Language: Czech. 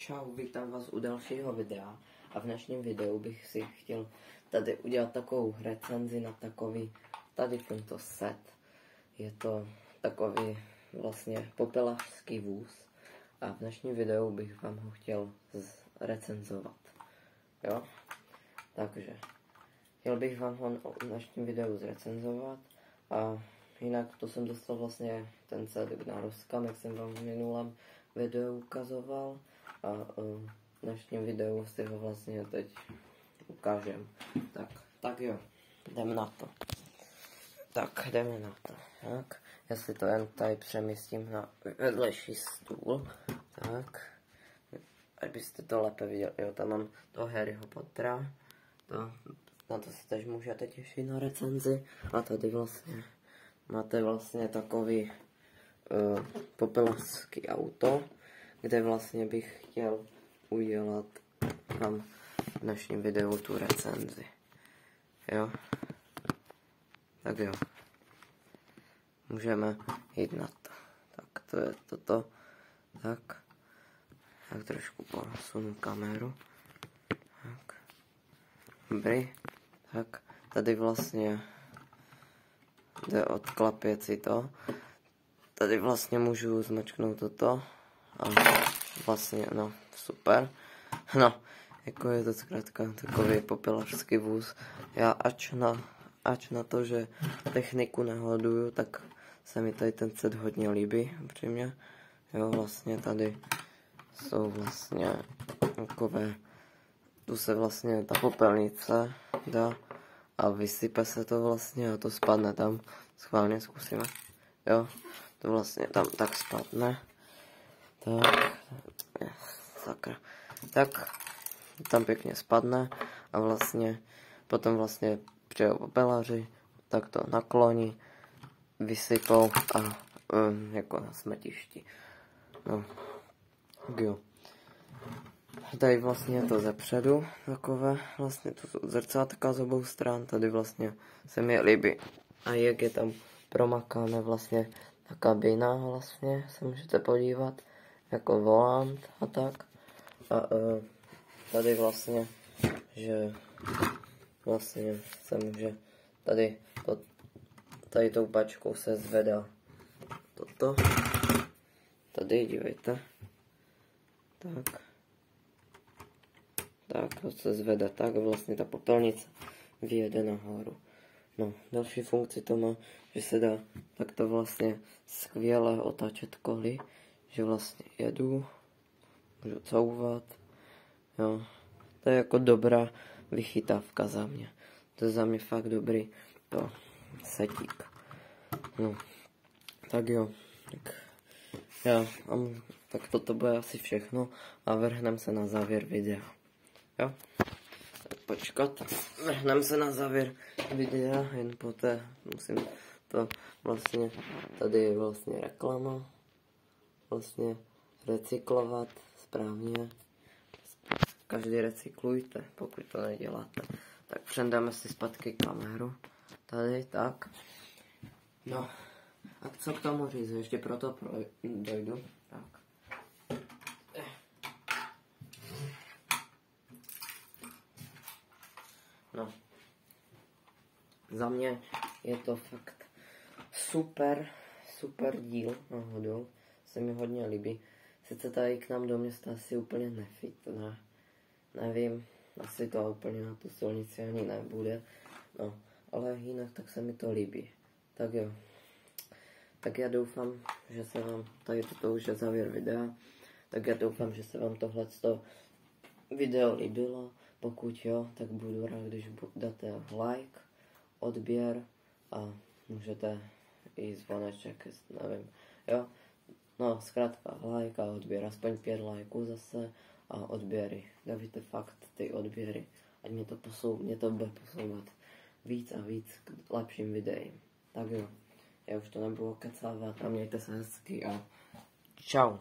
Čau, vítám vás u dalšího videa a v dnešním videu bych si chtěl tady udělat takovou recenzi na takový tady tento set. Je to takový vlastně popelářský vůz a v dnešním videu bych vám ho chtěl recenzovat. Jo? Takže chtěl bych vám ho v dnešním videu zrecenzovat a jinak to jsem dostal vlastně ten set na rozkaz, jak jsem vám v minulém videu ukazoval. A v dnešním videu si ho vlastně teď ukážem. Tak jo, jdeme na to. Tak, jdeme na to. Tak, já si to jen tady přemístím na vedlejší stůl. Tak, abyste to lépe viděli. Jo, tam mám to Harryho Pottera. Na to se tež můžete těšit na recenzi. A tady vlastně máte vlastně takový popelářský auto, kde vlastně bych chtěl udělat vám v dnešním videu tu recenzi. Jo? Tak jo. Můžeme jít na to. Tak to je toto. Tak trošku posunu kameru. Tak. Dobrý. Tak tady vlastně jde odklapět si to. Tady vlastně můžu zmačknout toto. A vlastně, no, super. No, jako je to zkrátka takový popelářský vůz. Já ač na to, že techniku nehoduju, tak se mi tady ten set hodně líbí, upřímně. Jo, vlastně tady jsou vlastně takové, tu se vlastně ta popelnice dá a vysype se to vlastně a to spadne tam. Schválně zkusíme. Jo, to vlastně tam tak spadne. Tak tam pěkně spadne a vlastně potom vlastně přijel popelaři, tak to nakloní, vysypou a jako na smetišti. No, jo. Tady vlastně je to zepředu takové, vlastně tu jsou zrcátka z obou stran, tady vlastně se mi líbí. A jak je tam promakané vlastně ta kabina vlastně, se můžete podívat, jako volant a tak. A tady vlastně, že vlastně se může, tady tou pačkou se zvedá toto. Tady, dívejte. Tak, to se zvede tak, vlastně ta popelnice vyjede nahoru. No, další funkci to má, že se dá takto vlastně skvěle otáčet koly, že vlastně jedu, můžu couvat, jo, to je jako dobrá vychytávka za mě, to je za mě fakt dobrý to setík, no, tak jo, tak toto bude asi všechno a vrhneme se na závěr videa, jo. Počkat, vrhneme se na závěr videa, jen poté musím to vlastně, tady je vlastně reklama, vlastně recyklovat správně, každý recyklujte, pokud to neděláte. Tak přendáme si zpátky kameru, tady, tak, no, a co k tomu říct, ještě proto dojdu, tak. No, za mě je to fakt super díl náhodou, se mi hodně líbí. Sice tady k nám do města asi úplně nefit, ne? Nevím, asi to úplně na tu silnici ani nebude, no, ale jinak tak se mi to líbí. Tak jo, tak já doufám, že se vám, tady toto už je závěr videa, tak já doufám, že se vám tohleto video líbilo. Pokud jo, tak budu rád, když dáte like, odběr a můžete i zvoneček, nevím, jo. No, zkrátka like a odběr, aspoň 5 lajků zase a odběry. Dávajte fakt ty odběry, ať mě to bude posouvat víc a víc k lepším videím. Tak jo, já už to nebudu kecávat a mějte se hezky a čau.